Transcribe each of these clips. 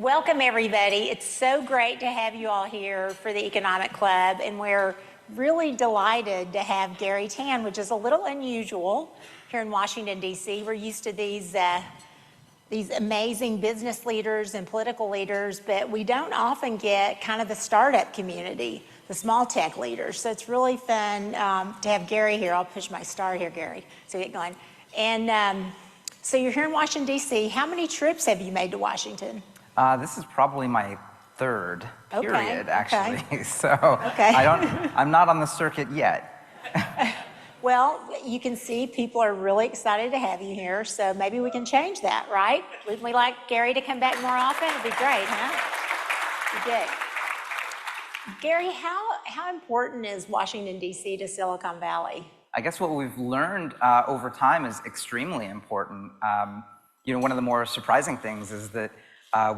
welcome everybody. It's so great to have you all here for the Economic Club, and we're really delighted to have Garry Tan, which is a little unusual here in Washington, D.C. We're used to these amazing business leaders and political leaders, but we don't often get kind of the startup community, the small tech leaders. So it's really fun to have Garry here. I'll push my star here, Garry, so get going. And so you're here in Washington, D.C. How many trips have you made to Washington? This is probably my third period, actually. Okay. So okay. I'm not on the circuit yet. Well, you can see people are really excited to have you here, so maybe we can change that, right? Wouldn't we like Garry to come back more often? It'd be great, huh? It'd be good. Garry, how important is Washington, D.C. to Silicon Valley? I guess what we've learned over time is extremely important. One of the more surprising things is that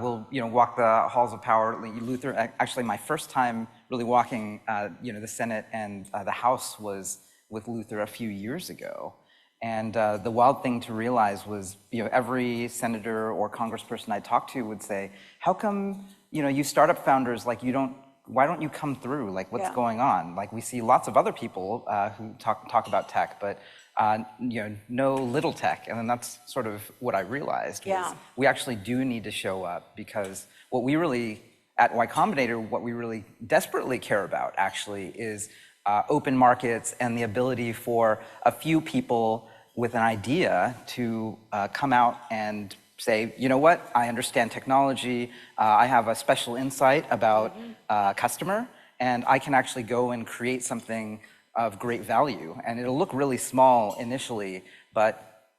we'll walk the halls of power. Luther, actually my first time really walking the Senate and the House was with Luther a few years ago. And the wild thing to realize was every senator or congressperson I talked to would say, how come you startup founders, why don't you come through? Like, what's going on? Like, we see lots of other people who talk about tech, but no little tech. And then that's sort of what I realized was we actually do need to show up, because what we really, at Y Combinator, what we really desperately care about actually is open markets and the ability for a few people with an idea to come out and say, you know what, I understand technology, I have a special insight about customer, and I can actually go and create something of great value. And it'll look really small initially, but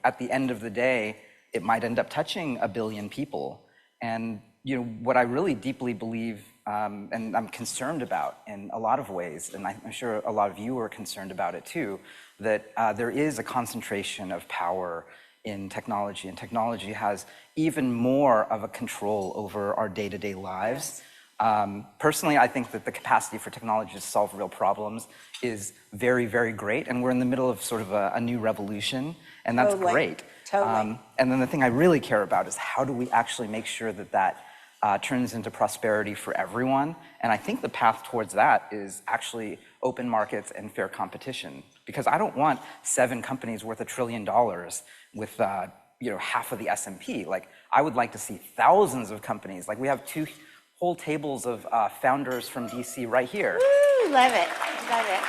at the end of the day, it might end up touching 1 billion people. And what I really deeply believe, and I'm concerned about in a lot of ways, and I'm sure a lot of you are concerned about it too, that there is a concentration of power in technology, and technology has even more of a control over our day-to-day lives. Personally, I think that the capacity for technology to solve real problems is very, very great, and we're in the middle of sort of a new revolution, and that's great. Totally. And then the thing I really care about is how do we actually make sure that turns into prosperity for everyone? And I think the path towards that is actually open markets and fair competition, because I don't want 7 companies worth $1 trillion with half of the S&P. Like, I would like to see thousands of companies. Like, we have 2 whole tables of founders from DC right here. Woo, love it, love it.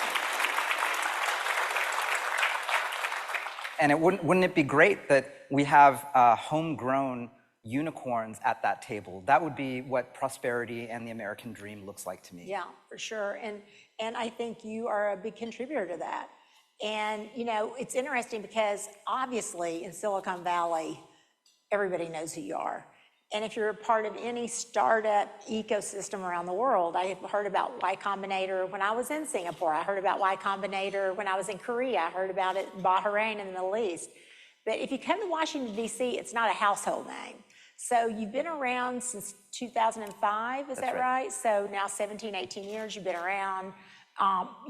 And wouldn't it be great that we have homegrown unicorns at that table? That would be what prosperity and the American dream looks like to me. Yeah, for sure. And I think you are a big contributor to that. And it's interesting because obviously in Silicon Valley, everybody knows who you are. And if you're a part of any startup ecosystem around the world, I have heard about Y Combinator when I was in Singapore. I heard about Y Combinator when I was in Korea. I heard about it in Bahrain in the Middle East. But if you come to Washington, D.C., it's not a household name. So you've been around since 2005, is that right? So now 17, 18 years you've been around.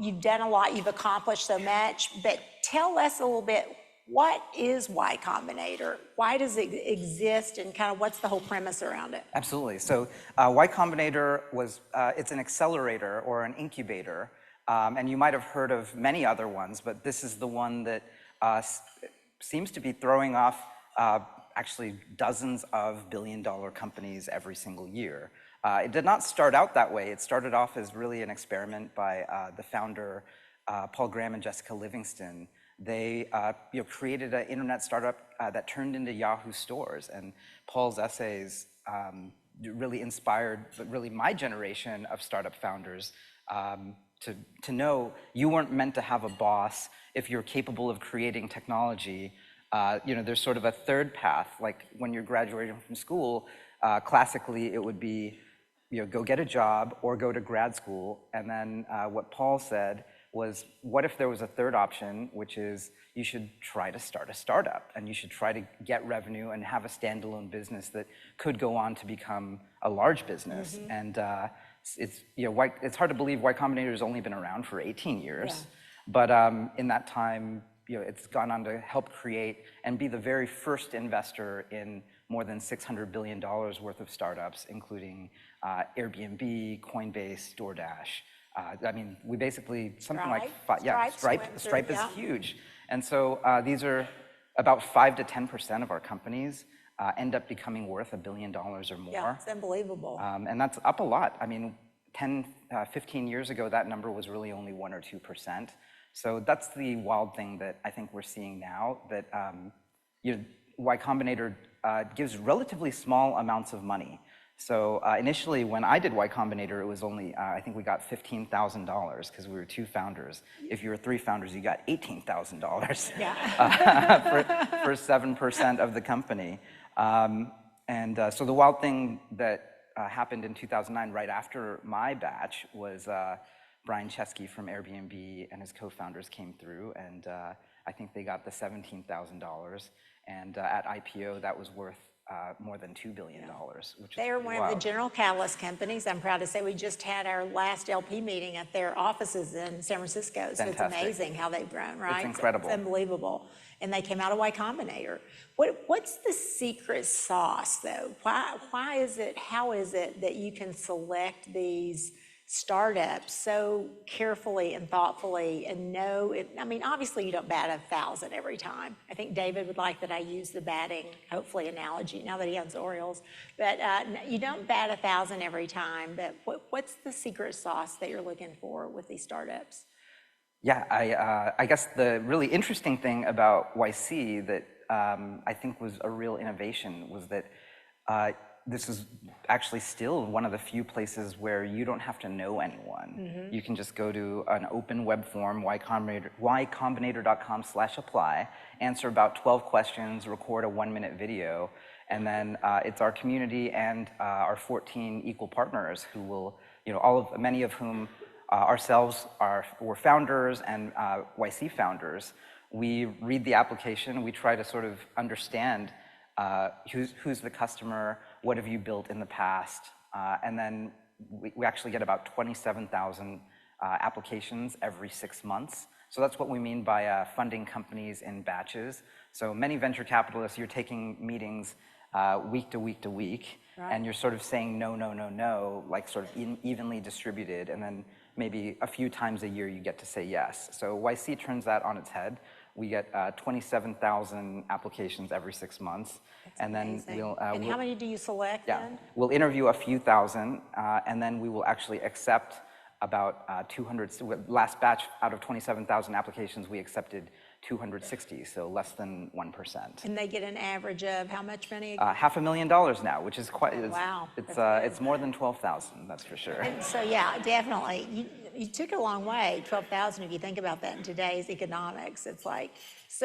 You've done a lot, you've accomplished so much, but tell us a little bit, what is Y Combinator? Why does it exist, and kind of what's the whole premise around it? Absolutely. So Y Combinator it's an accelerator or an incubator, and you might have heard of many other ones, but this is the one that seems to be throwing off actually dozens of billion-dollar companies every single year. It did not start out that way. It started off as really an experiment by the founder, Paul Graham and Jessica Livingston. They created an internet startup that turned into Yahoo stores, and Paul's essays really inspired really my generation of startup founders to know you weren't meant to have a boss if you're capable of creating technology. There's sort of a third path, like when you're graduating from school, classically it would be go get a job or go to grad school. And then what Paul said was, what if there was a third option, which is you should try to start a startup, and you should try to get revenue and have a standalone business that could go on to become a large business. And it's hard to believe Y Combinator has only been around for 18 years, but in that time, it's gone on to help create and be the very first investor in more than $600 billion worth of startups, including Airbnb, Coinbase, DoorDash. I mean, we basically, something like, Stripe is huge. And so these are about 5 to 10% of our companies end up becoming worth $1 billion or more. Yeah, it's unbelievable. And that's up a lot. I mean, 10, 15 years ago, that number was really only 1 or 2%. So that's the wild thing that I think we're seeing now, that Y Combinator gives relatively small amounts of money. So initially, when I did Y Combinator, it was only, I think we got $15,000 because we were 2 founders. If you were 3 founders, you got $18,000 for 7% of the company. So the wild thing that happened in 2009, right after my batch, was Brian Chesky from Airbnb and his co-founders came through, and I think they got the $17,000. And at IPO, that was worth more than $2 billion, which they are one of the general catalyst companies. I'm proud to say we just had our last LP meeting at their offices in San Francisco. So It's amazing how they've grown, right? It's incredible. It's unbelievable. And they came out of Y Combinator. What's the secret sauce, though? Why is it, how is it that you can select these startups so carefully and thoughtfully and know it? I mean, obviously you don't bat 1,000 every time. I think David would like that I use the batting, hopefully, analogy now that he owns the Orioles. But you don't bat 1,000 every time. But what's the secret sauce that you're looking for with these startups? Yeah, I guess the really interesting thing about YC that I think was a real innovation was that this is actually still one of the few places where you don't have to know anyone. You can just go to an open web form, ycombinator.com/apply, answer about 12 questions, record a 1-minute video, and then it's our community and our 14 equal partners who will, many of whom ourselves were founders and YC founders. We read the application, we try to sort of understand who's the customer, what have you built in the past, and then we actually get about 27,000 applications every 6 months. So that's what we mean by funding companies in batches. So many venture capitalists, you're taking meetings week to week to week, and you're sort of saying no, no, no, no, like sort of evenly distributed, and then maybe a few times a year you get to say yes. So YC turns that on its head. We get 27,000 applications every 6 months. That's and amazing. Then we'll... and how many do you select then? We'll interview a few thousand, and then we will actually accept about 200, last batch out of 27,000 applications, we accepted 260, so less than 1%. And they get an average of how much money? $500,000 now, which is quite, wow. It's more than 12,000, that's for sure. And so yeah, definitely. You took a long way, 12,000, if you think about that in today's economics. It's like, as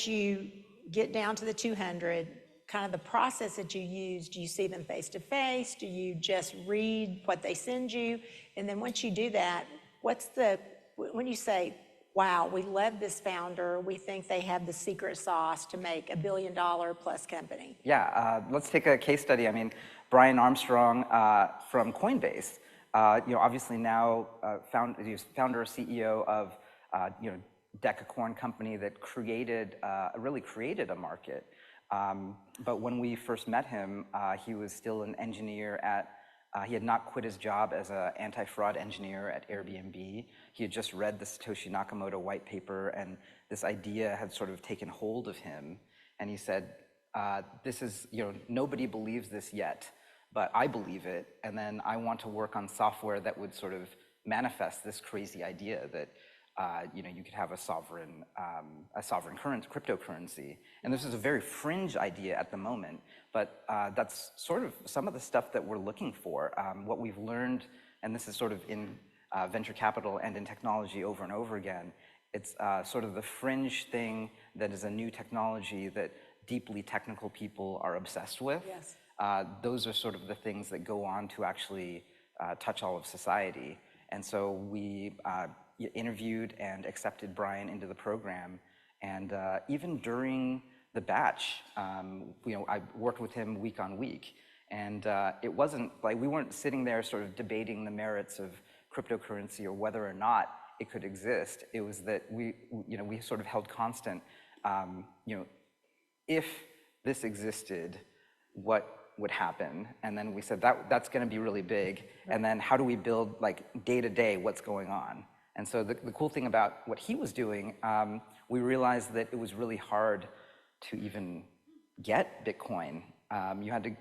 you get down to the 200, kind of the process that you use, do you see them face to face? Do you just read what they send you? And then once you do that, when you say, wow, we love this founder, we think they have the secret sauce to make $1 billion plus company? Yeah, let's take a case study. I mean, Brian Armstrong from Coinbase, obviously now founder, CEO of, Decacorn company that really created a market. But when we first met him, he was still an engineer he had not quit his job as an anti-fraud engineer at Airbnb. He had just read the Satoshi Nakamoto white paper, and this idea had sort of taken hold of him. And he said, this is, nobody believes this yet, but I believe it. And then I want to work on software that would sort of manifest this crazy idea that you could have a sovereign cryptocurrency. And this is a very fringe idea at the moment, but that's sort of some of the stuff that we're looking for. What we've learned, and this is sort of in venture capital and in technology over and over again, it's sort of the fringe thing that is a new technology that deeply technical people are obsessed with. Yes. Those are sort of the things that go on to actually touch all of society. And so we interviewed and accepted Brian into the program. And even during the batch, I worked with him week on week. And it wasn't like we weren't sitting there sort of debating the merits of cryptocurrency or whether or not it could exist. It was that we sort of held constant, if this existed, what would happen? And then we said that's going to be really big. And then how do we build like day to day what's going on? And so the cool thing about what he was doing, we realized that it was really hard to even get Bitcoin. You had to,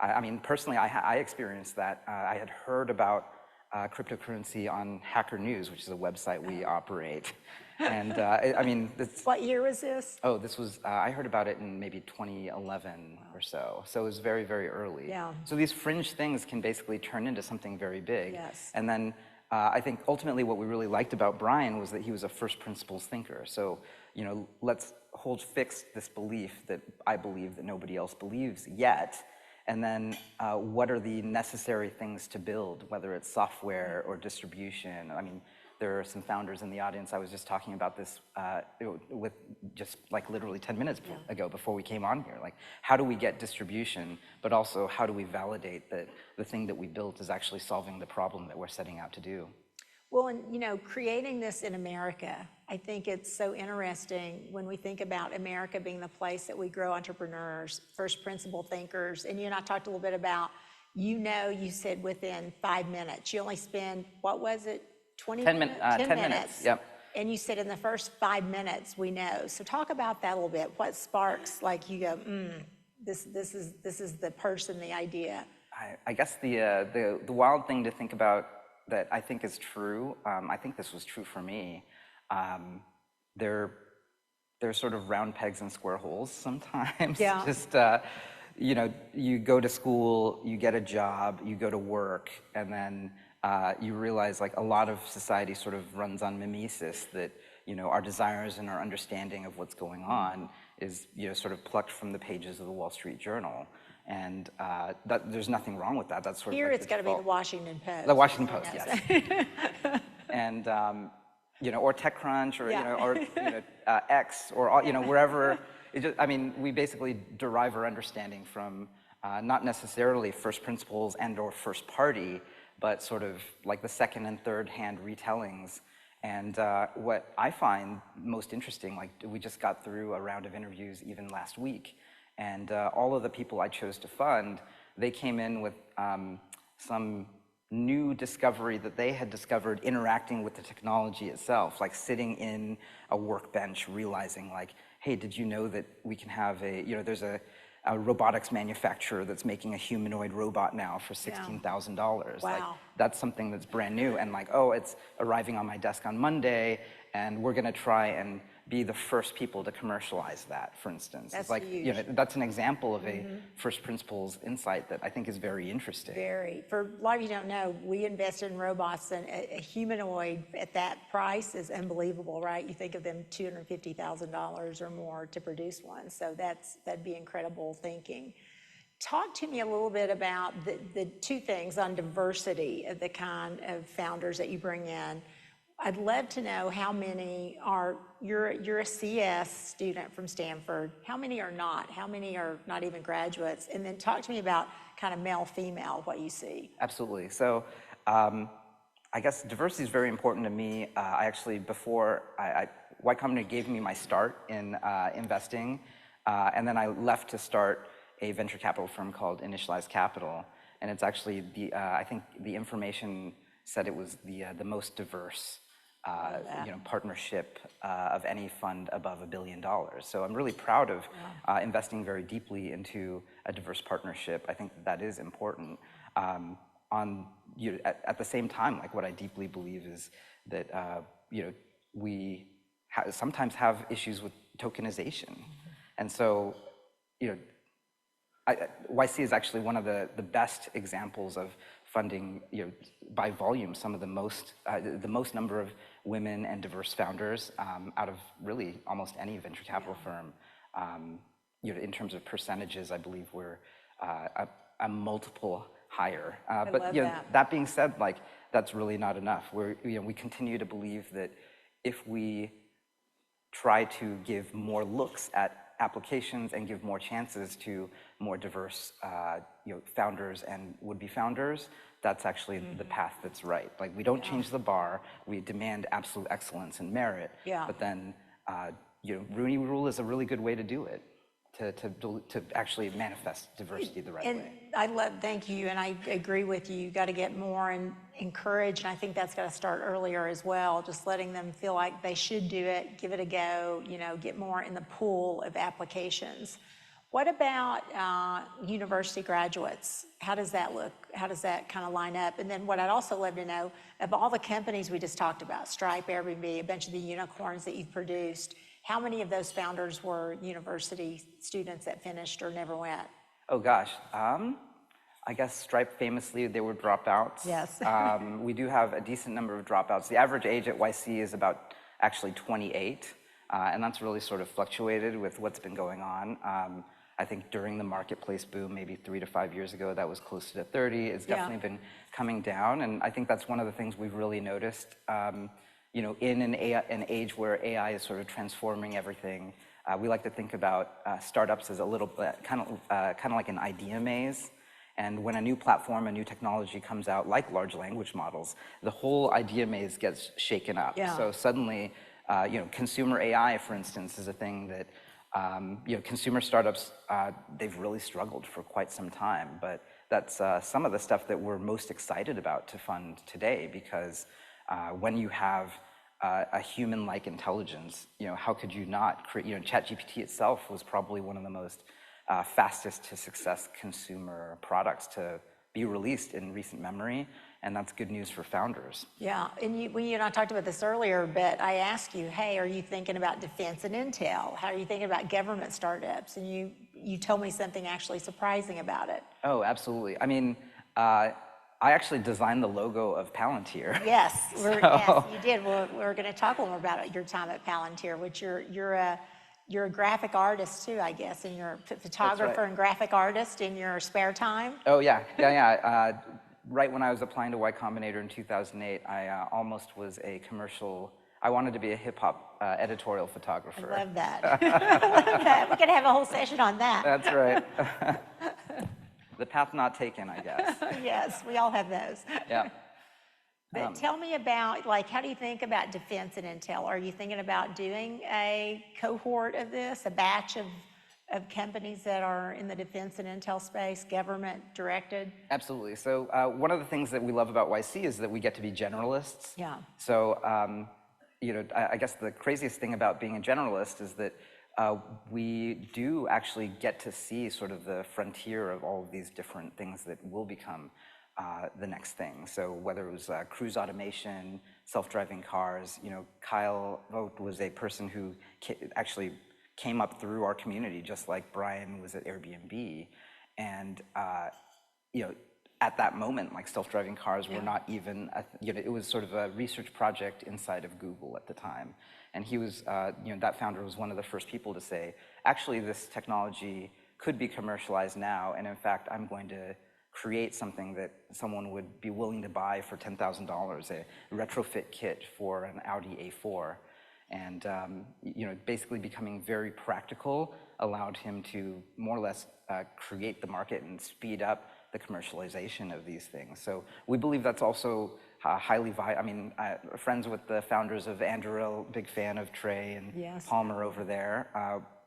I mean, personally, I experienced that. I had heard about cryptocurrency on Hacker News, which is a website we operate. And I mean, What year was this? oh, this was, I heard about it in maybe 2011 or so. So it was very, very early. Yeah. So these fringe things can basically turn into something very big. Yes. And then I think ultimately what we really liked about Brian was that he was a first principles thinker. So, you know, let's hold fixed this belief that I believe that nobody else believes yet. And then what are the necessary things to build, whether it's software or distribution? I mean, there are some founders in the audience. I was just talking about this with just like literally 10 minutes ago before we came on here. Like, how do we get distribution, but also how do we validate that the thing that we built is actually solving the problem that we're setting out to do? Well, and you know, creating this in America, I think it's so interesting when we think about America being the place that we grow entrepreneurs, first principle thinkers. And you and I talked a little bit about, you know, you said within 5 minutes, you only spend, what was it, 20 minutes? 10 minutes, yep. And you said in the first 5 minutes, we know. So talk about that a little bit. What sparks, like you go, this is the person, the idea. I guess the wild thing to think about that I think is true, I think this was true for me, they're sort of round pegs and square holes sometimes. Yeah. Just, you know, you go to school, you get a job, you go to work, and then you realize like a lot of society sort of runs on mimesis, that, you know, our desires and our understanding of what's going on is, you know, sort of plucked from the pages of the Wall Street Journal. And that, there's nothing wrong with that. That's sort Here of like it's got to be the Washington Post. The Washington Post, yes. And you know, or TechCrunch, or you know, or you know, X, or all, you know, wherever. It just, I mean, we basically derive our understanding from not necessarily first principles and/or first party, but sort of like the second and third hand retellings. And what I find most interesting, like we just got through a round of interviews even last week, and all of the people I chose to fund, they came in with some new discovery that they had discovered interacting with the technology itself, like sitting in a workbench, realizing like, hey, did you know that we can have a, you know, there's a robotics manufacturer that's making a humanoid robot now for $16,000. Wow. Like, that's something that's brand new, and like, oh, it's arriving on my desk on Monday, and we're gonna try and be the first people to commercialize that, for instance. That's it's like, huge. you know, that's an example of a first principles insight that I think is very interesting. Very. For a lot of you don't know, we invested in robots, and a humanoid at that price is unbelievable, right? You think of them $250,000 or more to produce one. So that'd be incredible thinking. Talk to me a little bit about the two things on diversity of the kind of founders that you bring in. I'd love to know how many are, you're a CS student from Stanford. How many are not? How many are not even graduates? And then talk to me about kind of male, female, what you see. Absolutely. So I guess diversity is very important to me. I actually, before Y Combinator gave me my start in investing, and then I left to start a venture capital firm called Initialized Capital. And it's actually I think the information said it was the most diverse you know, partnership of any fund above $1 billion. So I'm really proud of investing very deeply into a diverse partnership. I think that is important. You know, at the same time, like what I deeply believe is that you know, we sometimes have issues with tokenization, and so you know, YC is actually one of the best examples of funding, you know, by volume, some of the most number of women and diverse founders out of really almost any venture capital firm. You know, in terms of percentages, I believe we're a multiple higher. But you know, that being said, like that's really not enough. We continue to believe that if we try to give more looks at applications and give more chances to more diverse you know, founders and would-be founders, that's actually the path that's right. Like we don't change the bar, we demand absolute excellence and merit, but then you know, Rooney Rule is a really good way to do it. to actually manifest diversity the right And way. thank you, and I agree with you. You got to get more and encourage, and I think that's got to start earlier as well. Just letting them feel like they should do it, give it a go. Get more in the pool of applications. What about university graduates? How does that look? How does that kind of line up? And then what I'd also love to know, of all the companies we just talked about, Stripe, Airbnb, a bunch of the unicorns that you've produced, how many of those founders were university students that finished or never went? Oh gosh, I guess Stripe famously, they were dropouts. Yes. We do have a decent number of dropouts. The average age at YC is about actually 28, and that's really sort of fluctuated with what's been going on. I think during the marketplace boom, maybe 3 to 5 years ago, that was closer to 30. It's definitely been coming down, and I think that's one of the things we've really noticed. In an age where AI is sort of transforming everything, we like to think about startups as a little bit kind of like an idea maze. And when a new platform, a new technology comes out, like large language models, the whole idea maze gets shaken up. Yeah. So suddenly, consumer AI, for instance, is a thing that consumer startups, they've really struggled for quite some time. But that's some of the stuff that we're most excited about to fund today, because when you have a human-like intelligence, how could you not create? ChatGPT itself was probably one of the most fastest to success consumer products to be released in recent memory, and that's good news for founders. Yeah, and you and I talked about this earlier, but I asked you, hey, are you thinking about defense and intel? How are you thinking about government startups? And you told me something actually surprising about it. Oh, absolutely. I mean, I actually designed the logo of Palantir. Yes, yes, you did. We're going to talk a little more about your time at Palantir, which you're a graphic artist too, I guess, and you're a photographer and graphic artist in your spare time. Oh yeah. Right when I was applying to Y Combinator in 2008, I almost was a commercial. I wanted to be a hip hop editorial photographer. I love that. I love that. We could have a whole session on that. That's right. The path not taken, I guess. Yes, we all have those. Yeah. But tell me about, how do you think about defense and intel? Are you thinking about doing a cohort of this, a batch of companies that are in the defense and intel space, government directed? Absolutely. So one of the things that we love about YC is that we get to be generalists. Yeah. So, I guess the craziest thing about being a generalist is that we do actually get to see sort of the frontier of all of these different things that will become the next thing. So whether it was cruise automation, self-driving cars, Kyle Vogt was a person who actually came up through our community, just like Brian was at Airbnb. And, at that moment, like self-driving cars were not even, it was sort of a research project inside of Google at the time. And he was, that founder was one of the first people to say, actually, this technology could be commercialized now. And in fact, I'm going to create something that someone would be willing to buy for $10,000, a retrofit kit for an Audi A4. And basically becoming very practical allowed him to more or less create the market and speed up the commercialization of these things. So we believe that's also highly viable. I mean, friends with the founders of Anduril, big fan of Trey and Palmer over there.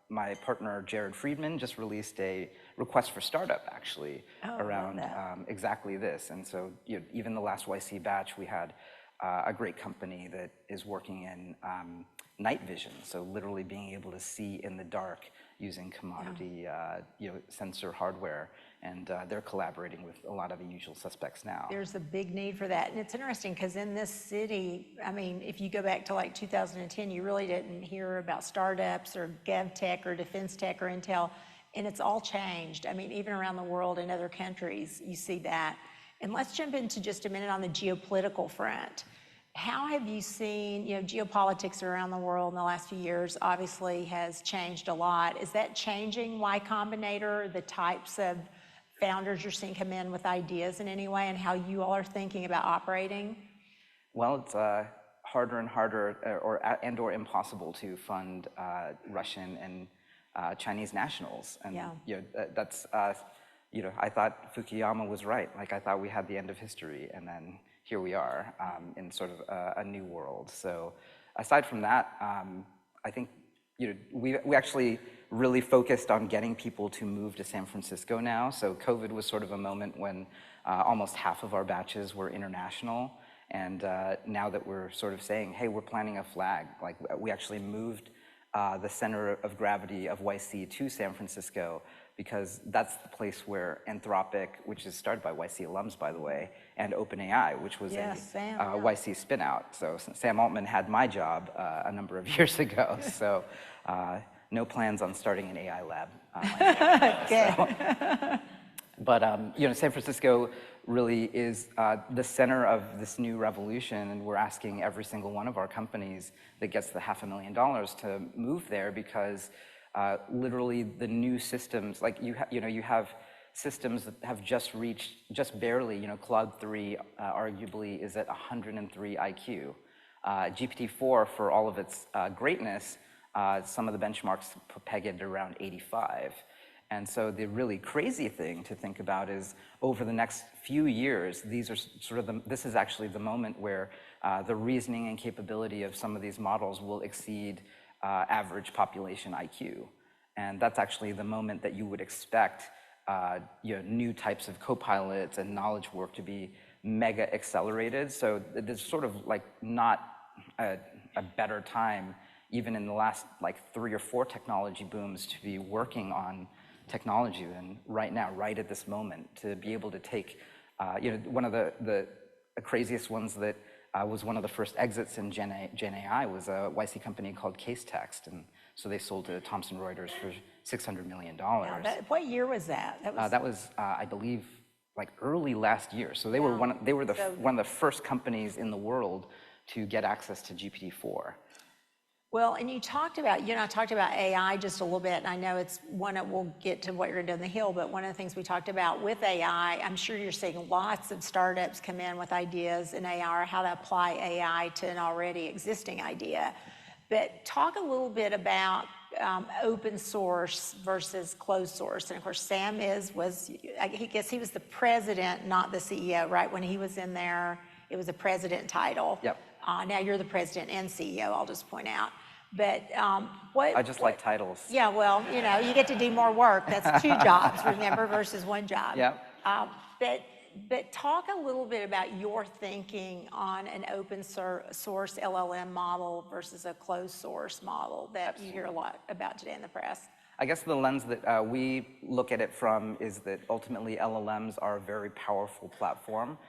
My partner, Jared Friedman, just released a request for startup, actually, around exactly this. And so even the last YC batch, we had a great company that is working in night vision, so literally being able to see in the dark using commodity sensor hardware, and they're collaborating with a lot of the usual suspects now. There's a big need for that, and it's interesting because in this city, I mean, if you go back to like 2010, you really didn't hear about startups or gov tech or defense tech or intel, and it's all changed. I mean, even around the world in other countries, you see that. And let's jump into just a minute on the geopolitical front. How have you seen, geopolitics around the world in the last few years obviously has changed a lot. Is that changing Y Combinator, the types of founders you're seeing come in with ideas in any way, and how you all are thinking about operating? Well, it's harder and harder or impossible to fund Russian and Chinese nationals. And that's, I thought Fukuyama was right. Like, I thought we had the end of history, and then here we are in sort of a new world. So aside from that, I think we actually really focused on getting people to move to San Francisco now. So COVID was sort of a moment when almost half of our batches were international. And now that we're sort of saying, hey, we're planting a flag, like we actually moved the center of gravity of YC to San Francisco, because that's the place where Anthropic, which is started by YC alums, by the way, and OpenAI, which was YC spinout. So Sam Altman had my job a number of years ago. So no plans on starting an AI lab. But San Francisco really is the center of this new revolution, and we're asking every single one of our companies that gets the $500,000 to move there, because literally the new systems, like you have systems that have just reached, just barely, Claude 3 arguably is at 103 IQ. GPT-4, for all of its greatness, some of the benchmarks peg it around 85. And so the really crazy thing to think about is over the next few years, these are sort of this is actually the moment where the reasoning and capability of some of these models will exceed average population IQ. And that's actually the moment that you would expect new types of co-pilots and knowledge work to be mega accelerated. So there's sort of like not a better time, even in the last like 3 or 4 technology booms, to be working on technology than right now, right at this moment, to be able to take, one of the craziest ones that was one of the first exits in Gen AI was a YC company called Case Text, and so they sold to Thomson Reuters for $600 million. What year was that? That was I believe, like early last year. So they were one of the first companies in the world to get access to GPT-4. Well, and you talked about, I talked about AI just a little bit, and I know it's one that we'll get to what you're going to do on the Hill, but one of the things we talked about with AI, I'm sure you're seeing lots of startups come in with ideas in AI or how to apply AI to an already existing idea. But talk a little bit about open source versus closed source. And of course, Sam I guess he was the president, not the CEO, right? When he was in there, it was a president title. Yep. Now you're the president and CEO, I'll just point out. But I just like titles. Yeah, well, you get to do more work. That's 2 jobs, remember, versus 1 job. Yeah. But talk a little bit about your thinking on an open source LLM model versus a closed source model that you hear a lot about today in the press. I guess the lens that we look at it from is that ultimately LLMs are a very powerful platform.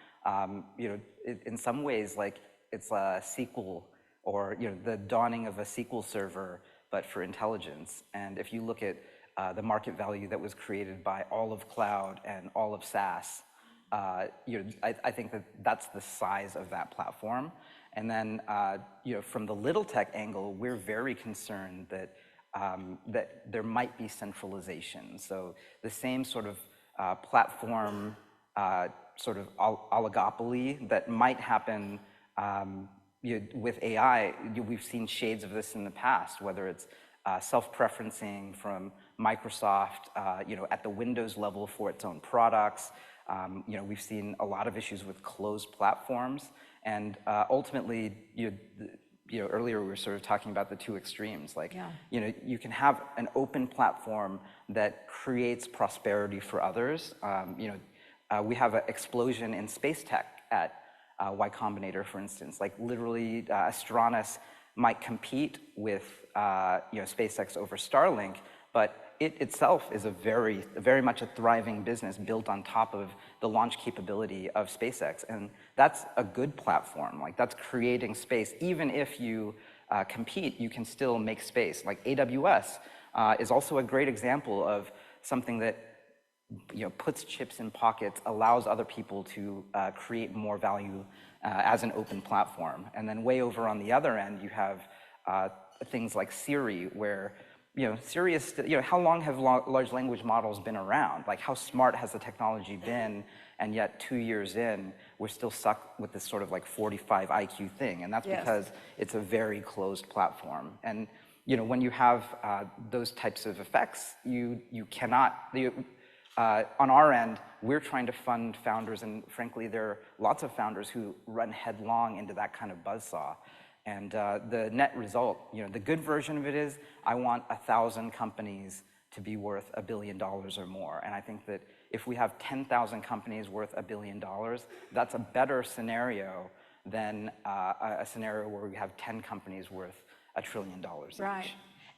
In some ways, like it's a SQL or the dawning of a SQL server, but for intelligence. And if you look at the market value that was created by all of cloud and all of SaaS, I think that's the size of that platform. And then from the little tech angle, we're very concerned that that there might be centralization. So the same sort of platform sort of oligopoly that might happen with AI. We've seen shades of this in the past, whether it's self-preferencing from Microsoft, at the Windows level for its own products. We've seen a lot of issues with closed platforms, and ultimately, earlier we were sort of talking about the 2 extremes. Like, you can have an open platform that creates prosperity for others. We have an explosion in space tech at Y Combinator, for instance. Like literally, Astronis might compete with SpaceX over Starlink, but it itself is a very much a thriving business built on top of the launch capability of SpaceX, and that's a good platform. Like that's creating space. Even if you compete, you can still make space. Like AWS is also a great example of something that puts chips in pockets, allows other people to create more value as an open platform. And then way over on the other end, you have things like Siri, where Siri is, how long have large language models been around? Like how smart has the technology been? And yet 2 years in, we're still stuck with this sort of like 45 IQ thing. And that's because it's a very closed platform. And when you have those types of effects, you cannot, on our end, we're trying to fund founders, and frankly, there are lots of founders who run headlong into that kind of buzzsaw. And the net result, the good version of it is, I want 1,000 companies to be worth $1 billion or more. And I think that if we have 10,000 companies worth $1 billion, that's a better scenario than a scenario where we have 10 companies worth $1 trillion each. Right.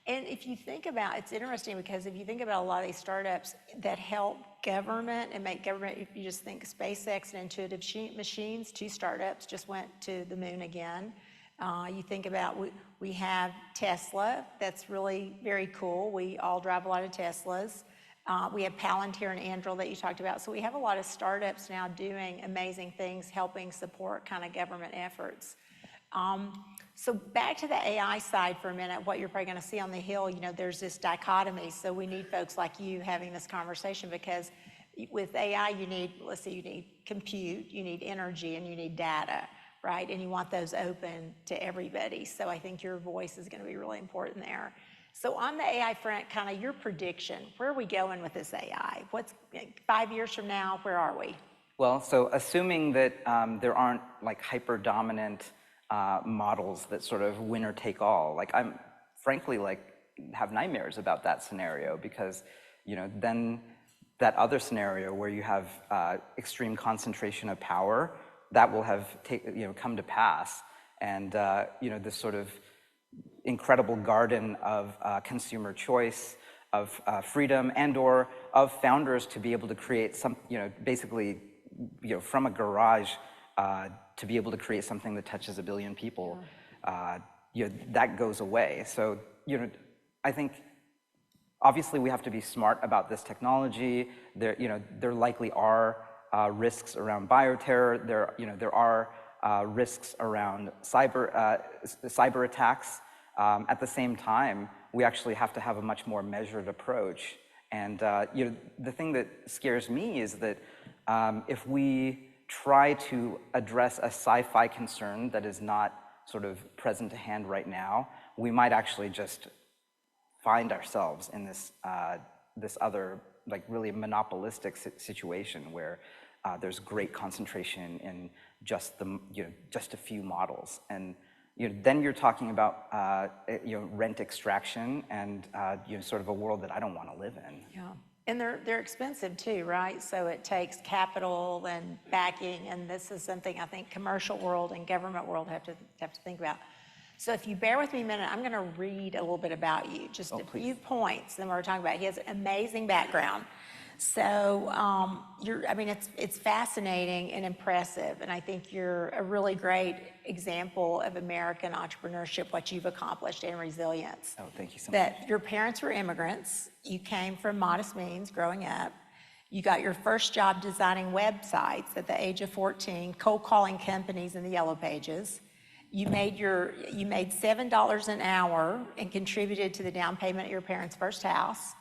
And if you think about, it's interesting because if you think about a lot of these startups that help government and make government, if you just think SpaceX and Intuitive Machines, 2 startups just went to the moon again. You think about, we have Tesla, that's really very cool. We all drive a lot of Teslas. We have Palantir and Anduril that you talked about. So we have a lot of startups now doing amazing things, helping support kind of government efforts. So back to the AI side for a minute, what you're probably going to see on the Hill, there's this dichotomy. So we need folks like you having this conversation because with AI, you need compute, you need energy, and you need data, right? And you want those open to everybody. So I think your voice is going to be really important there. So on the AI front, kind of your prediction, where are we going with this AI? What's 5 years from now, where are we? Well, so assuming that there aren't like hyper-dominant models that sort of winner take all, like I'm frankly have nightmares about that scenario because, then that other scenario where you have extreme concentration of power, that will have come to pass. And, this sort of incredible garden of consumer choice, of freedom, and or of founders to be able to create some, basically, from a garage to be able to create something that touches 1 billion people, that goes away. So, I think obviously we have to be smart about this technology. There likely are risks around bioterror. There are risks around cyber attacks. At the same time, we actually have to have a much more measured approach. And the thing that scares me is that if we try to address a sci-fi concern that is not sort of present to hand right now, we might actually just find ourselves in this this other really monopolistic situation where there's great concentration in just just a few models. And then you're talking about rent extraction and sort of a world that I don't want to live in. Yeah, and they're expensive too, right? So it takes capital and backing, and this is something I think commercial world and government world have to think about. So if you bear with me a minute, I'm going to read a little bit about you, just a few points. Then we're talking about. He has an amazing background. So it's fascinating and impressive, and I think you're a really great example of American entrepreneurship, what you've accomplished, and resilience. Oh, thank you so much. That your parents were immigrants, you came from modest means growing up, you got your first job designing websites at the age of 14, cold calling companies in the Yellow Pages. You made $7 an hour and contributed to the down payment of your parents' first house.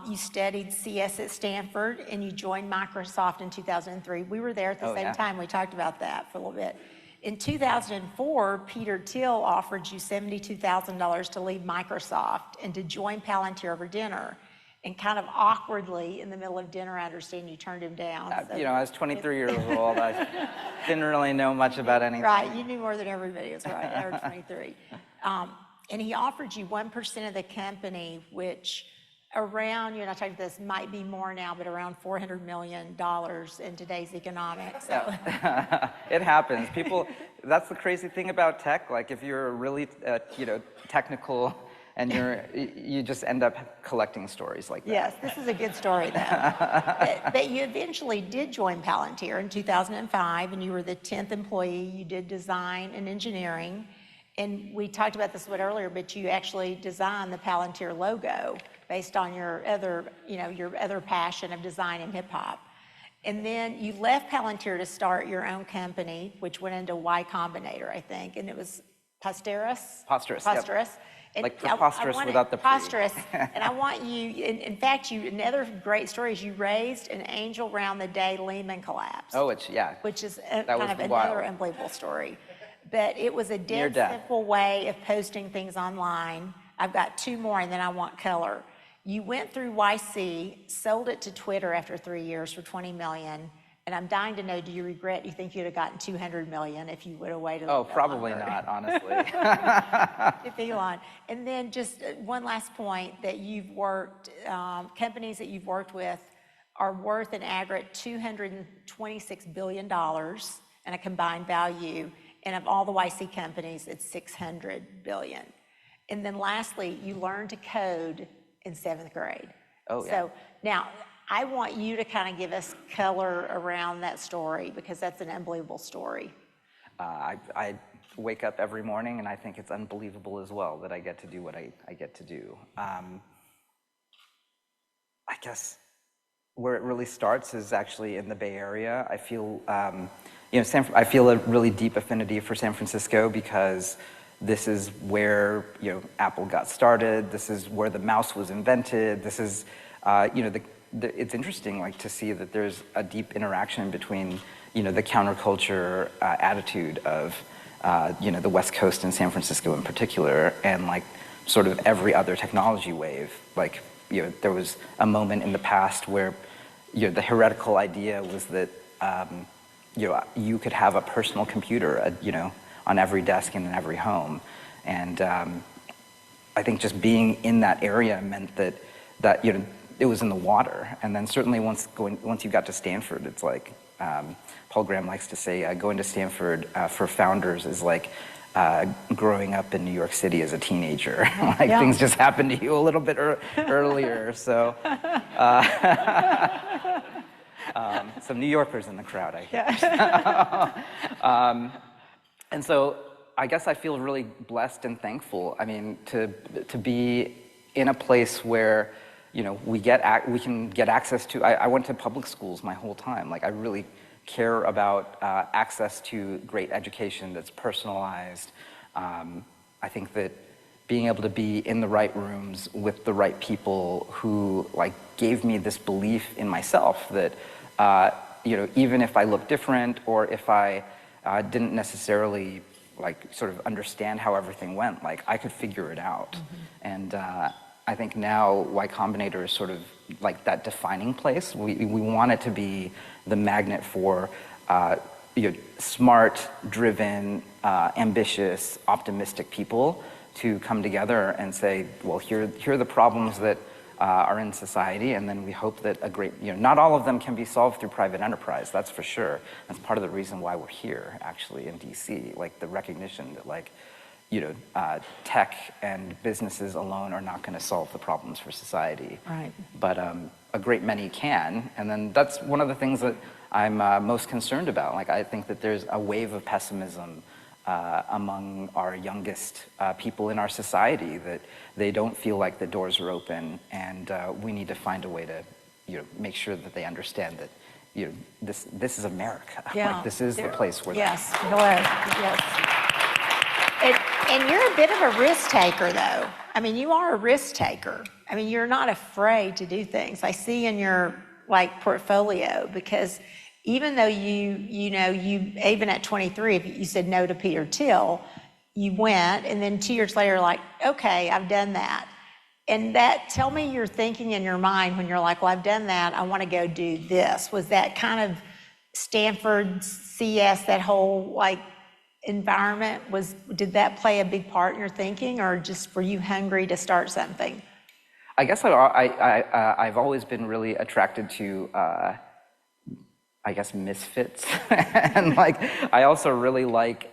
You studied CS at Stanford, and you joined Microsoft in 2003. We were there at the same time. We talked about that for a little bit. In 2004, Peter Thiel offered you $72,000 to leave Microsoft and to join Palantir over dinner. And kind of awkwardly, in the middle of dinner, I understand you turned him down. I was 23 years old. I didn't really know much about anything. Right, you knew more than everybody was right. I was 23. And he offered you 1% of the company, which around, I talked about this, might be more now, but around $400 million in today's economics. So. Yeah. It happens. People, that's the crazy thing about tech. Like if you're really, technical and you just end up collecting stories like that. Yes, this is a good story though. But you eventually did join Palantir in 2005, and you were the 10th employee. You did design and engineering. And we talked about this a bit earlier, but you actually designed the Palantir logo based on your other passion of design and hip hop. And then you left Palantir to start your own company, which went into Y Combinator, I think, and it was Posterous. Yep. And like preposterous without the preposterous. And I want you, in fact, another great story is you raised an angel round the day Lehman collapsed. Oh, which is another unbelievable story. But it was a dead simple way of posting things online. I've got 2 more, and then I want color. You went through YC, sold it to Twitter after 3 years for $20 million, And I'm dying to know, do you regret, you think you'd have gotten 200 million if you would have waited a Oh, little bit probably longer? not, honestly. If Elon. And then just one last point, that you've worked, companies that you've worked with are worth an aggregate $226 billion in a combined value. And of all the YC companies, it's 600 billion. And then lastly, you learned to code in 7th grade. Oh, yeah. So now, I want you to kind of give us color around that story, because that's an unbelievable story. I wake up every morning and I think it's unbelievable as well that I get to do what I get to do. I guess where it really starts is actually in the Bay Area. I feel, I feel a really deep affinity for San Francisco because this is where, Apple got started. This is where the mouse was invented. This is, it's interesting, like, to see that there's a deep interaction between, the counterculture attitude of, the West Coast and San Francisco in particular, and like sort of every other technology wave. Like, there was a moment in the past where, the heretical idea was that, you could have a personal computer, on every desk and in every home. And I think just being in that area meant that it was in the water. And then certainly once you got to Stanford, it's like, Paul Graham likes to say, going to Stanford for founders is like growing up in New York City as a teenager. Like, yeah. Things just happen to you a little bit earlier. So some New Yorkers in the crowd, I hear. Yeah. And so I guess I feel really blessed and thankful. I mean, to be in a place where, we can get access to. I went to public schools my whole time. Like, I really care about access to great education that's personalized. I think that being able to be in the right rooms with the right people who gave me this belief in myself that even if I look different, or if I didn't necessarily sort of understand how everything went, I could figure it out. Mm-hmm. And I think now Y Combinator is sort of like that defining place. We want it to be the magnet for smart, driven, ambitious, optimistic people to come together and say, well, here are the problems that are in society, and then we hope that not all of them can be solved through private enterprise, that's for sure. That's part of the reason why we're here, actually, in DC, the recognition that tech and businesses alone are not going to solve the problems for society. Right. But a great many can, and then that's one of the things that I'm most concerned about. I think that there's a wave of pessimism among our youngest people in our society, that they don't feel like the doors are open, and we need to find a way to make sure that they understand that this is America. Yeah. This is the place where yes. Hello. Yes. And you're a bit of a risk taker, though. I mean, you are a risk taker. I mean, you're not afraid to do things. I see in your portfolio, because even though you even at 23, if you said no to Peter Thiel, you went, and then 2 years later, okay, I've done that. And tell me your thinking in your mind when you're like, well, I've done that, I want to go do this. Was that kind of Stanford, CS, that whole environment, did that play a big part in your thinking, or just were you hungry to start something? I guess I've always been really attracted to misfits. And I also really like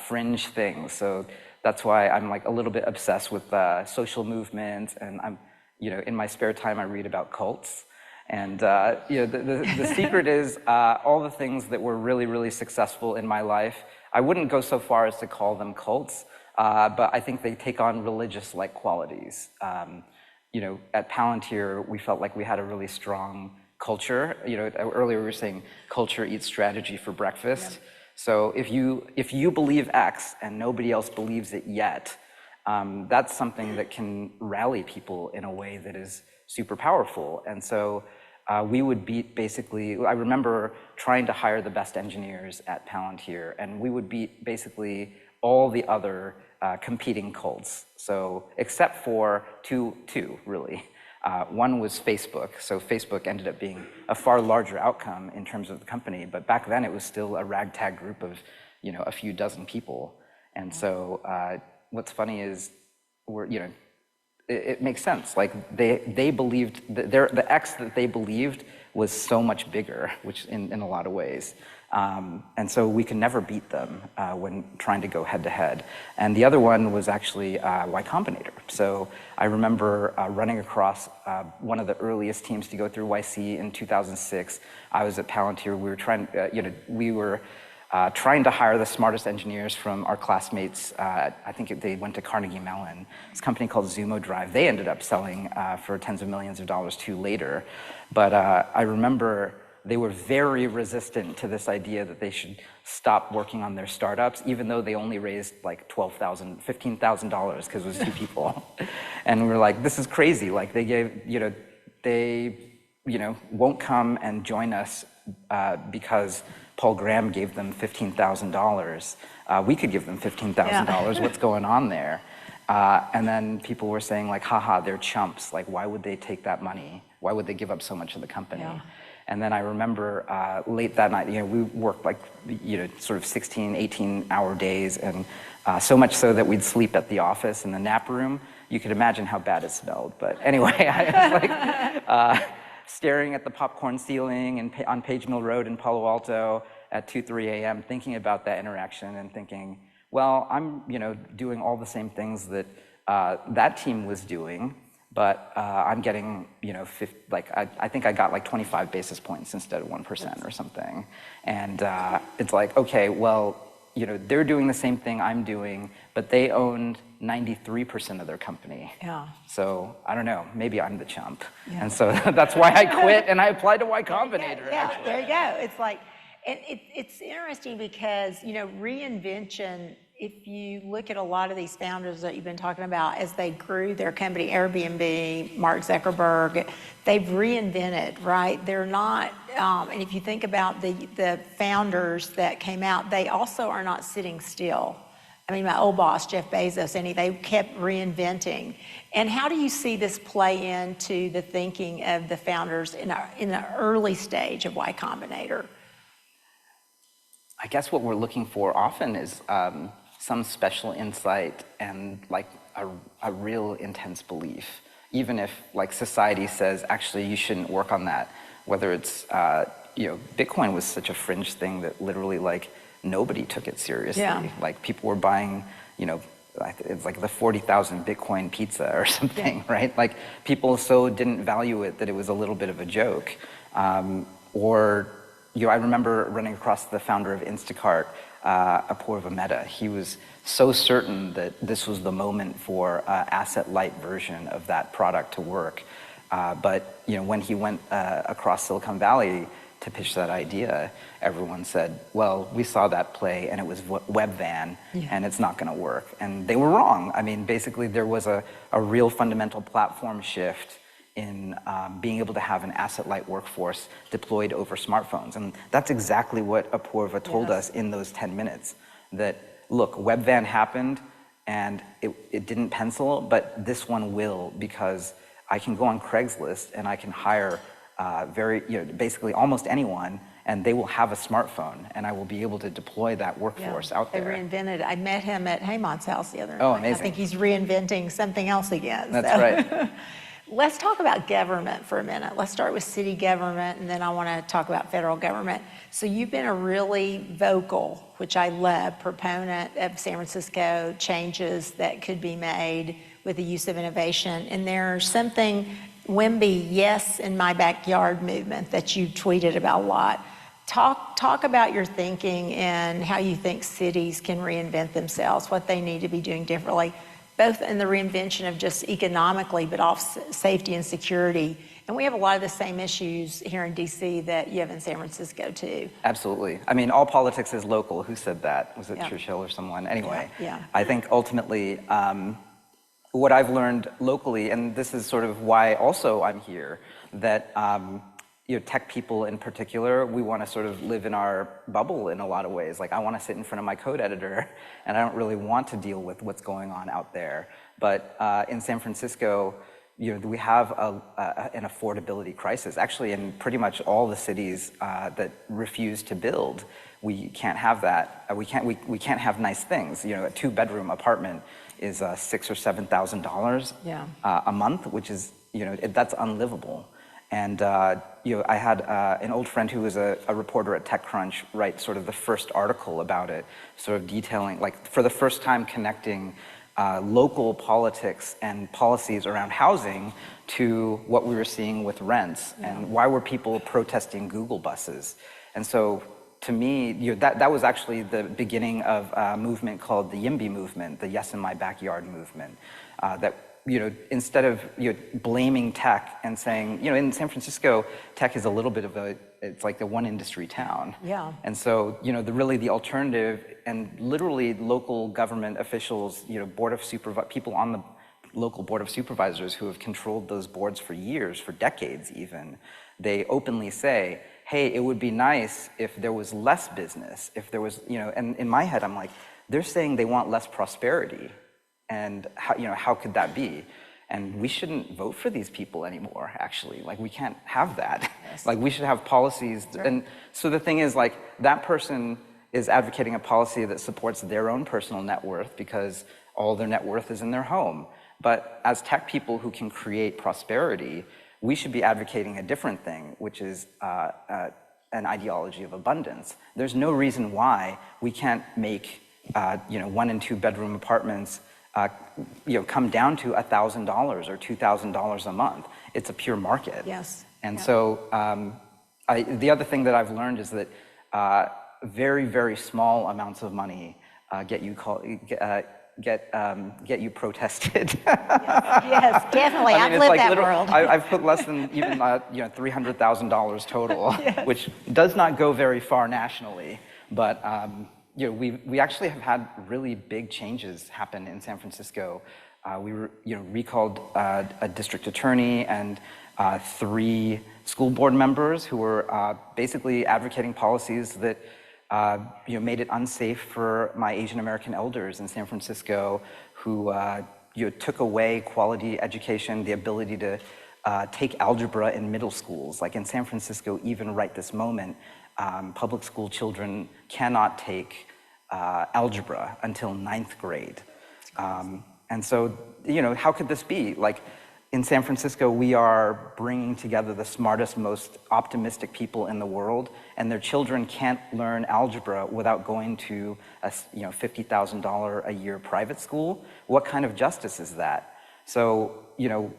fringe things. So that's why I'm a little bit obsessed with social movements, and I'm, in my spare time I read about cults. And the secret is all the things that were really, really successful in my life, I wouldn't go so far as to call them cults, but I think they take on religious-like qualities. At Palantir, we felt like we had a really strong culture. Earlier we were saying culture eats strategy for breakfast. Yep. So if you believe X and nobody else believes it yet, that's something that can rally people in a way that is super powerful. And so we would beat basically, I remember trying to hire the best engineers at Palantir, and we would beat basically all the other competing cults. So except for two really. One was Facebook. So Facebook ended up being a far larger outcome in terms of the company, but back then it was still a ragtag group of, a few dozen people. And so what's funny is it makes sense. Like they believed the X that they believed was so much bigger, which in a lot of ways. And so we could never beat them when trying to go head to head. And the other one was actually Y Combinator. So I remember running across one of the earliest teams to go through YC in 2006. I was at Palantir. We were trying to hire the smartest engineers from our classmates. I think they went to Carnegie Mellon. This company called Zumo Drive. They ended up selling for tens of millions of dollars too later. But I remember they were very resistant to this idea that they should stop working on their startups, even though they only raised like $12,000, $15,000 because it was 2 people. And we were like, this is crazy. Like they won't come and join us because Paul Graham gave them $15,000. We could give them $15,000. What's going on there? And then people were saying like, haha, they're chumps. Like, why would they take that money? Why would they give up so much of the company? Yeah. And then I remember late that night, we worked like, sort of 16, 18-hour days, and so much so that we'd sleep at the office in the nap room. You could imagine how bad it smelled. But anyway, I was like staring at the popcorn ceiling on Page Mill Road in Palo Alto at 2, 3 a.m., thinking about that interaction and thinking, well, I'm doing all the same things that that team was doing, but I'm getting, I think I got like 25 basis points instead of 1% or something. And it's like, okay, well, they're doing the same thing I'm doing, but they owned 93% of their company. Yeah. So I don't know, maybe I'm the chump. Yeah. And so that's why I quit and I applied to Y Combinator. Yeah, there you go. It's like, and it's interesting because, reinvention, if you look at a lot of these founders that you've been talking about, as they grew their company, Airbnb, Mark Zuckerberg, they've reinvented, right? They're not, and if you think about the founders that came out, they also are not sitting still. I mean, my old boss, Jeff Bezos, and they kept reinventing. And how do you see this play into the thinking of the founders in the early stage of Y Combinator? I guess what we're looking for often is some special insight and like a real intense belief, even if like society says, actually, you shouldn't work on that. Whether it's, Bitcoin was such a fringe thing that literally like nobody took it seriously. Yeah. Like people were buying, it's like the 40,000 Bitcoin pizza or something, yeah. Right? Like people so didn't value it that it was a little bit of a joke. I remember running across the founder of Instacart, Apoorva Mehta. He was so certain that this was the moment for asset-light version of that product to work. But when he went across Silicon Valley to pitch that idea, everyone said, well, we saw that play and it was web van, yeah. And it's not going to work. And they were wrong. I mean, basically there was a real fundamental platform shift in being able to have an asset-light workforce deployed over smartphones. And that's exactly what Apoorva told us in those 10 minutes. That, look, web van happened and it didn't pencil, but this one will, because I can go on Craigslist and I can hire basically almost anyone, and they will have a smartphone, and I will be able to deploy that workforce out there. They reinvented. I met him at Haymont's house the other night. Oh, amazing. I think he's reinventing something else again. That's right. Let's talk about government for a minute. Let's start with city government, and then I want to talk about federal government. So you've been a really vocal, which I love, proponent of San Francisco changes that could be made with the use of innovation. And there's something, WIMBY, Yes in My Backyard movement that you tweeted about a lot. Talk about your thinking and how you think cities can reinvent themselves, what they need to be doing differently, both in the reinvention of just economically, but also safety and security. And we have a lot of the same issues here in DC that you have in San Francisco too. Absolutely. I mean, all politics is local. Who said that? Was it Churchill or someone? Anyway, I think ultimately what I've learned locally, and this is sort of why also I'm here, that tech people in particular, we want to sort of live in our bubble in a lot of ways. Like I want to sit in front of my code editor, and I don't really want to deal with what's going on out there. But in San Francisco, we have an affordability crisis. Actually, in pretty much all the cities that refuse to build, we can't have that. We can't have nice things. A 2-bedroom apartment is $6,000 or $7,000 a month, which is that's unlivable. And I had an old friend who was a reporter at TechCrunch write sort of the first article about it, sort of detailing, like, for the first time connecting local politics and policies around housing to what we were seeing with rents, and why were people protesting Google buses. And so to me, that was actually the beginning of a movement called the YIMBY movement, the Yes in My Backyard movement, that instead of blaming tech and saying, in San Francisco, tech is a little bit of it's like the one industry town. Yeah. And so, really the alternative, and literally local government officials, people on the local board of supervisors who have controlled those boards for years, for decades even, they openly say, hey, it would be nice if there was less business, if there was, and in my head, I'm like, they're saying they want less prosperity. And how could that be? And we shouldn't vote for these people anymore, actually. Like, we can't have that. Yes. Like, we should have policies. Sure. And so the thing is, like, that person is advocating a policy that supports their own personal net worth because all their net worth is in their home. But as tech people who can create prosperity, we should be advocating a different thing, which is an ideology of abundance. There's no reason why we can't make 1- and 2-bedroom apartments come down to $1,000 or $2,000 a month. It's a pure market. Yes. And so the other thing that I've learned is that very, very small amounts of money get you protested. Yes, definitely. I've lived that world. I've put less than even $300,000 total, yes. Which does not go very far nationally, but. We actually have had really big changes happen in San Francisco. We recalled a district attorney and 3 school board members who were basically advocating policies that made it unsafe for my Asian American elders in San Francisco, who took away quality education, the ability to take algebra in middle schools. Like in San Francisco, even right this moment, public school children cannot take algebra until 9th grade. And so, how could this be? Like, in San Francisco, we are bringing together the smartest, most optimistic people in the world, and their children can't learn algebra without going to a $50,000 a year private school. What kind of justice is that? So,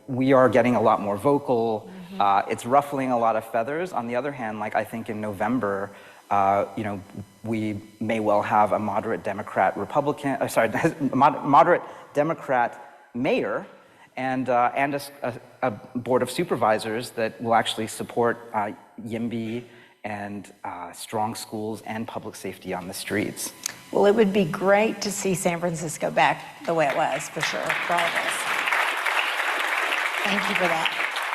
we are getting a lot more vocal. Mm-hmm. It's ruffling a lot of feathers. On the other hand, like, I think in November, we may well have a moderate Democrat moderate Democrat mayor, and a board of supervisors that will actually support YIMBY and strong schools and public safety on the streets. Well, it would be great to see San Francisco back the way it was, for sure, for all of us. Thank you for that.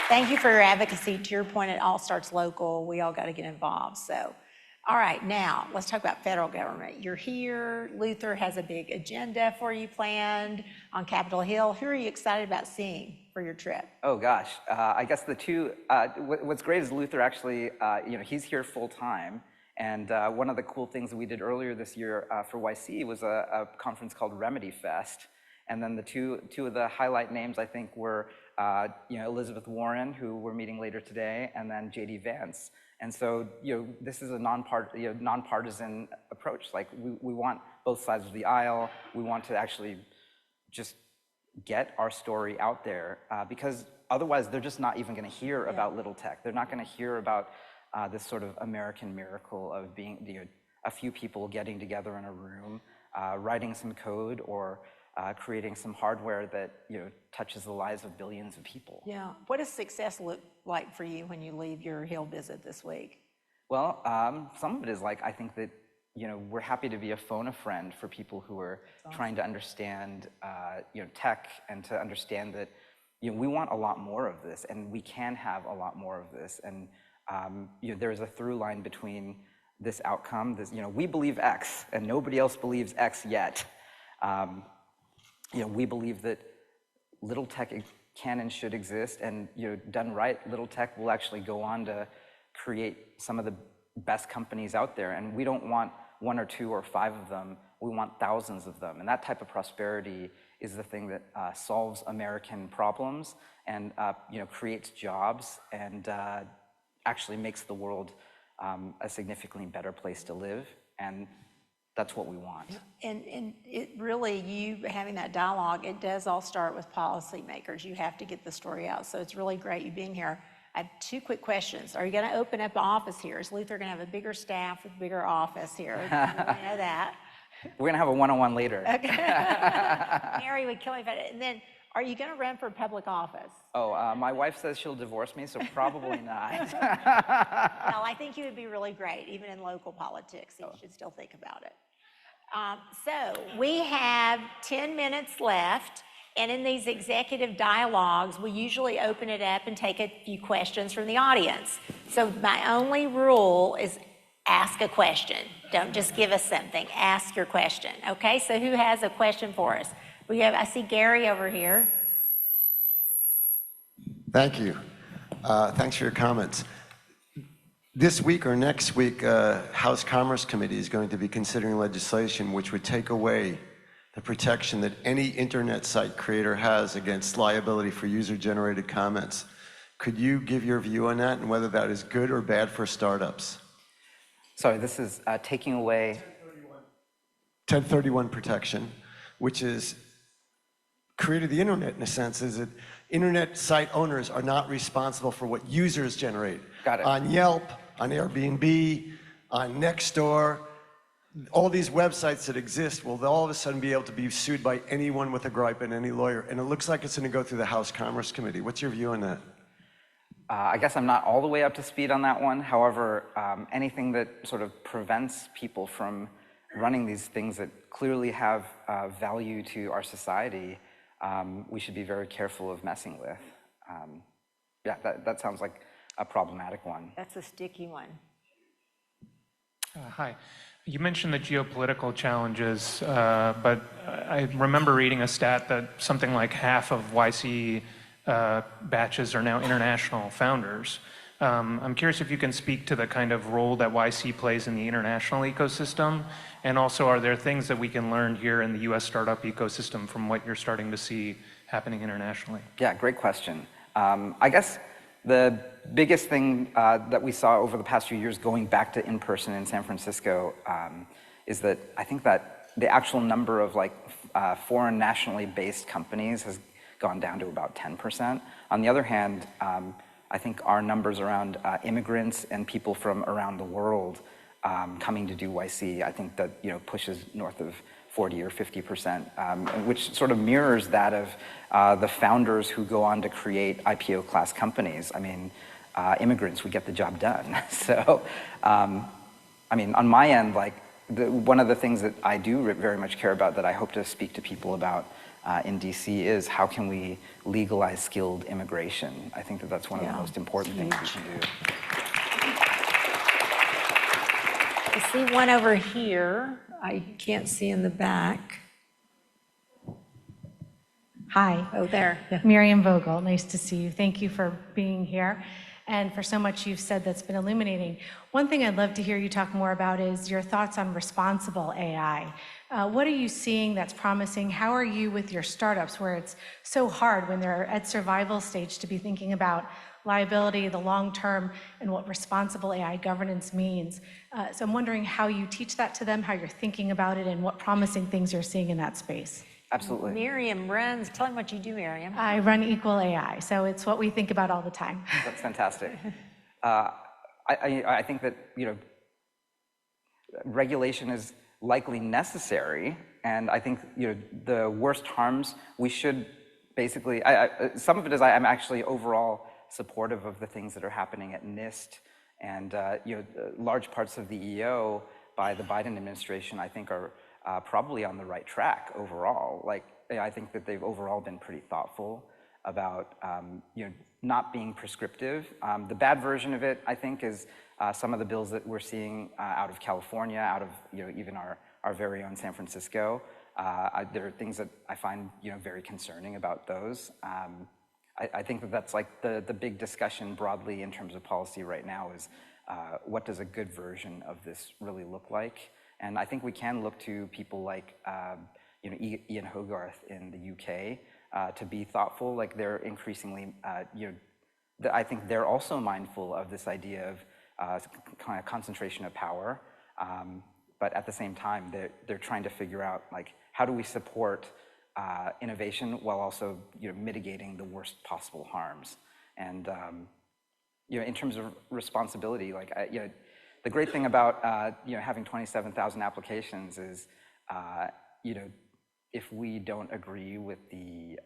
Thank you for your advocacy. To your point, it all starts local. We all got to get involved. So, all right, now let's talk about federal government. You're here. Luther has a big agenda for you planned on Capitol Hill. Who are you excited about seeing for your trip? Oh gosh, I guess the two. What's great is Luther actually, he's here full time. And one of the cool things that we did earlier this year for YC was a conference called Remedy Fest. And then the two of the highlight names, I think, were Elizabeth Warren, who we're meeting later today, and then J.D. Vance. And so, this is a nonpartisan approach. Like, we want both sides of the aisle. We want to actually just get our story out there, because otherwise they're just not even going to hear about Little Tech. They're not going to hear about this sort of American miracle of being a few people getting together in a room, writing some code, or creating some hardware that touches the lives of billions of people. Yeah. What does success look like for you when you leave your Hill visit this week? Well, some of it is like, I think that we're happy to be a phone a friend for people who are trying to understand tech, and to understand that we want a lot more of this, and we can have a lot more of this. And there's a through line between this outcome. We believe X, and nobody else believes X yet. We believe that Little Tech can and should exist, and done right, little tech will actually go on to create some of the best companies out there. And we don't want one or two or five of them, we want thousands of them. And that type of prosperity is the thing that solves American problems and creates jobs and actually makes the world a significantly better place to live. And that's what we want. And it really, you having that dialogue, it does all start with policymakers. You have to get the story out. So it's really great you being here. I have two quick questions. Are you going to open up an office here? Is Luther going to have a bigger staff with a bigger office here? I know that. We're going to have a one-on-one later. Okay. Mary would kill me if I did. And then, are you going to run for public office? Oh, my wife says she'll divorce me, so probably not. No, I think you would be really great, even in local politics. You should still think about it. So we have 10 minutes left, and in these executive dialogues, we usually open it up and take a few questions from the audience. So my only rule is ask a question. Don't just give us something. Ask your question. Okay, so who has a question for us? I see Garry over here. Thank you. Thanks for your comments. This week or next week, House Commerce Committee is going to be considering legislation which would take away the protection that any internet site creator has against liability for user-generated comments. Could you give your view on that and whether that is good or bad for startups? Sorry, this is taking away 1031 protection, which is created the internet in a sense, is that internet site owners are not responsible for what users generate. Got it. On Yelp, on Airbnb, on Nextdoor, all these websites that exist will all of a sudden be able to be sued by anyone with a gripe and any lawyer. And it looks like it's going to go through the House Commerce Committee. What's your view on that? I guess I'm not all the way up to speed on that one. However, anything that sort of prevents people from running these things that clearly have value to our society, we should be very careful of messing with. Yeah, that sounds like a problematic one. That's a sticky one. Hi. You mentioned the geopolitical challenges, but I remember reading a stat that something like half of YC batches are now international founders. I'm curious if you can speak to the kind of role that YC plays in the international ecosystem, and also are there things that we can learn here in the US startup ecosystem from what you're starting to see happening internationally? Yeah, great question. I guess the biggest thing that we saw over the past few years going back to in-person in San Francisco is that I think that the actual number of foreign nationally based companies has gone down to about 10%. On the other hand, I think our numbers around immigrants and people from around the world coming to do YC, I think that pushes north of 40 or 50%, which sort of mirrors that of the founders who go on to create IPO class companies. I mean, immigrants would get the job done. So, I mean, on my end, one of the things that I do very much care about that I hope to speak to people about in DC is how can we legalize skilled immigration. I think that that's one of the most important things we can do. I see one over here. I can't see in the back. Hi. Oh, there. Yeah. Miriam Vogel, nice to see you. Thank you for being here and for so much you've said that's been illuminating. One thing I'd love to hear you talk more about is your thoughts on responsible AI. What are you seeing that's promising? How are you with your startups where it's so hard when they're at survival stage to be thinking about liability, the long term, and what responsible AI governance means? So I'm wondering how you teach that to them, how you're thinking about it, and what promising things you're seeing in that space. Absolutely. Miriam runs, tell them what you do, Miriam. I run Equal AI, so it's what we think about all the time. That's fantastic. I think that regulation is likely necessary, and I think the worst harms we should basically. Some of it is I'm actually overall supportive of the things that are happening at NIST, and large parts of the EO by the Biden administration I think are probably on the right track overall. I think that they've overall been pretty thoughtful about not being prescriptive. The bad version of it, I think, is some of the bills that we're seeing out of California, out of even our very own San Francisco. There are things that I find very concerning about those. I think that that's like the big discussion broadly in terms of policy right now is what does a good version of this really look like? And I think we can look to people like Ian Hogarth in the UK to be thoughtful. Like they're increasingly, I think they're also mindful of this idea of kind of concentration of power, but at the same time, they're trying to figure out like how do we support innovation while also mitigating the worst possible harms. And in terms of responsibility, like the great thing about having 27,000 applications is if we don't agree with the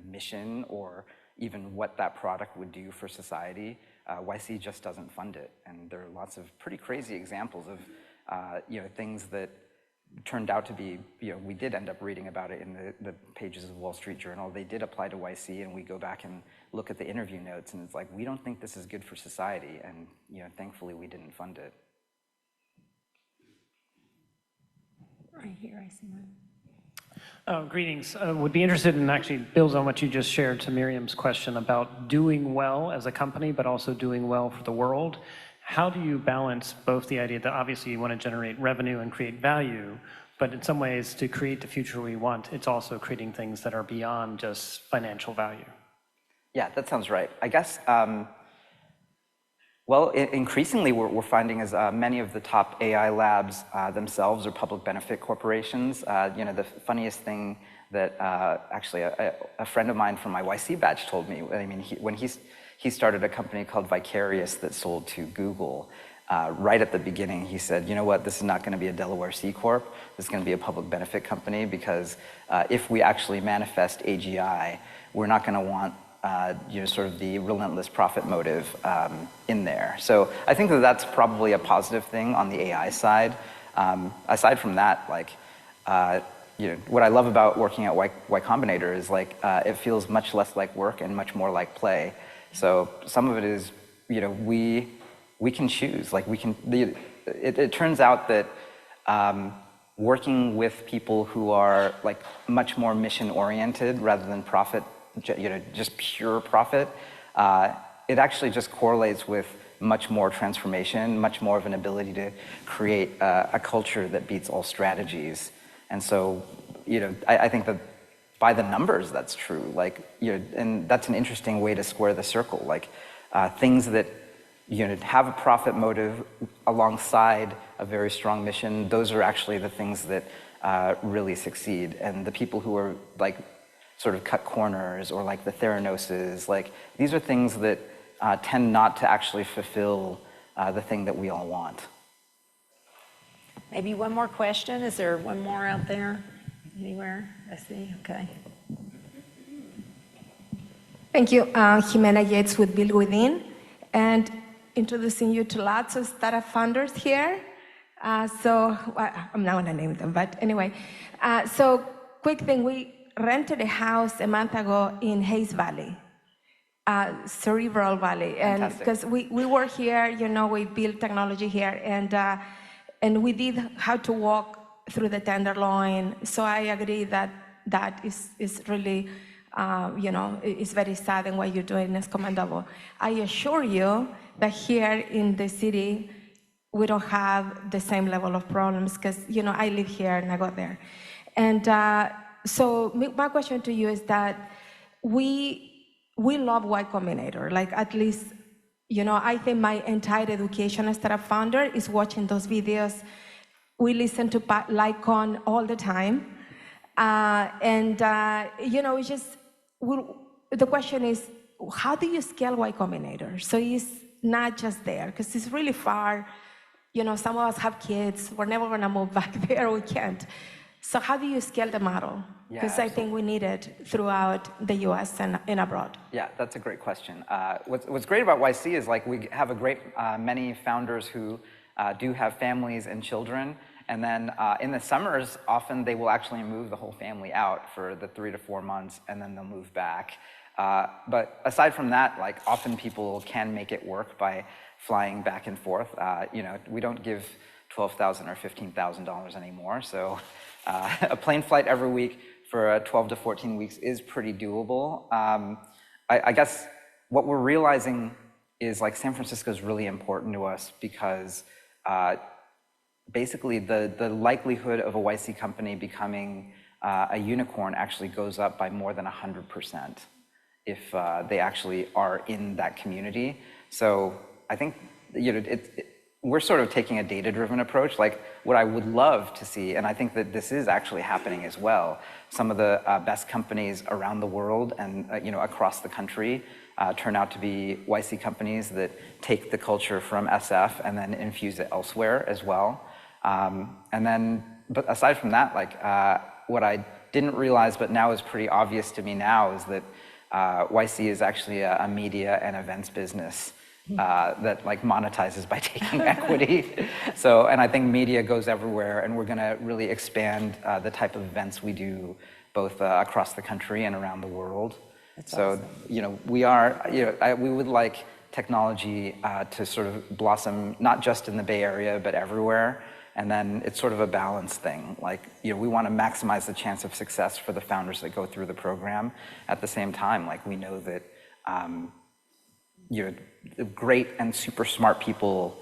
mission or even what that product would do for society, YC just doesn't fund it. And there are lots of pretty crazy examples of things that turned out to be, we did end up reading about it in the pages of Wall Street Journal. They did apply to YC, and we go back and look at the interview notes, and it's like, we don't think this is good for society, and thankfully we didn't fund it. Right here, I see one. Greetings. Would be interested in actually builds on what you just shared to Miriam's question about doing well as a company, but also doing well for the world. How do you balance both the idea that obviously you want to generate revenue and create value, but in some ways to create the future we want, it's also creating things that are beyond just financial value? Yeah, that sounds right. I guess, well, increasingly we're finding as many of the top AI labs themselves are public benefit corporations. The funniest thing that actually a friend of mine from my YC batch told me, I mean, when he started a company called Vicarious that sold to Google, right at the beginning, he said, you know what, this is not going to be a Delaware C Corp. This is going to be a public benefit company because if we actually manifest AGI, we're not going to want sort of the relentless profit motive in there. So I think that that's probably a positive thing on the AI side. Aside from that, like, what I love about working at Y Combinator is like it feels much less like work and much more like play. So some of it is, we can choose. Like it turns out that working with people who are like much more mission oriented rather than profit, just pure profit, it actually just correlates with much more transformation, much more of an ability to create a culture that beats all strategies. And so, I think that by the numbers, that's true. Like, and that's an interesting way to square the circle. Like, things that, have a profit motive alongside a very strong mission, those are actually the things that really succeed. And the people who are like, sort of cut corners or like the Theranoses, like these are things that tend not to actually fulfill the thing that we all want. Maybe one more question. Is there one more out there? Anywhere? I see. Okay. Thank you. Jimena Yates with Build Within, and introducing you to lots of startup founders here. I'm not going to name them, but anyway. So quick thing, we rented a house a month ago in Hayes Valley, Cerebral Valley. And because we were here, we built technology here, and we did how to walk through the Tenderloin. So I agree that is really, it's very sad, and what you're doing is commendable. I assure you that here in the city, we don't have the same level of problems because, I live here and I go there. And so my question to you is that we love Y Combinator. Like, at least, I think my entire education as startup founder is watching those videos. We listen to Lycon all the time. It's just, the question is, how do you scale Y Combinator? So it's not just there, because it's really far. Some of us have kids. We're never going to move back there. We can't. So how do you scale the model? Because I think we need it throughout the US and abroad. Yeah, that's a great question. What's great about YC is like we have a great many founders who do have families and children. And then in the summers, often they will actually move the whole family out for the 3 to 4 months, and then they'll move back. But aside from that, like often people can make it work by flying back and forth. We don't give $12,000 or $15,000 anymore. So a plane flight every week for 12 to 14 weeks is pretty doable. I guess what we're realizing is like San Francisco is really important to us because basically the likelihood of a YC company becoming a unicorn actually goes up by more than 100% if they actually are in that community. So I think we're sort of taking a data-driven approach. Like what I would love to see, and I think that this is actually happening as well, some of the best companies around the world and across the country turn out to be YC companies that take the culture from SF and then infuse it elsewhere as well. But aside from that, like what I didn't realize, but now is pretty obvious to me now, is that YC is actually a media and events business that like monetizes by taking equity. So, and I think media goes everywhere, and we're gonna really expand the type of events we do both across the country and around the world. That's so, awesome. We would like technology to sort of blossom, not just in the Bay Area, but everywhere. And then it's sort of a balance thing. Like, we want to maximize the chance of success for the founders that go through the program. At the same time, like, we know that, great and super smart people,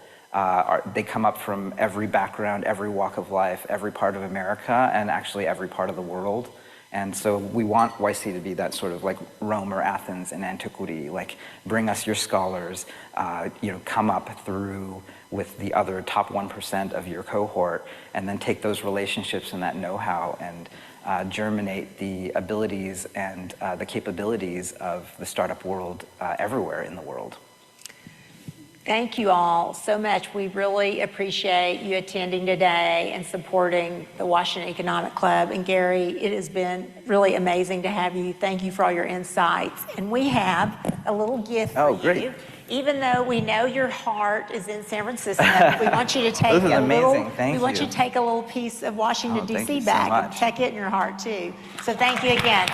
they come up from every background, every walk of life, every part of America, and actually every part of the world. And so we want YC to be that sort of like Rome or Athens in antiquity, like bring us your scholars, come up through with the other top 1% of your cohort, and then take those relationships and that know-how and germinate the abilities and the capabilities of the startup world everywhere in the world. Thank you all so much. We really appreciate you attending today and supporting the Washington Economic Club. And Garry, it has been really amazing to have you. Thank you for all your insights. And we have a little gift for great. you. Even though we know your heart is in San Francisco, we want you to take This is a amazing. little. Thank we want you. you to take a little piece of Washington Thank D.C. you so back and much. check it in your heart too. So thank you again.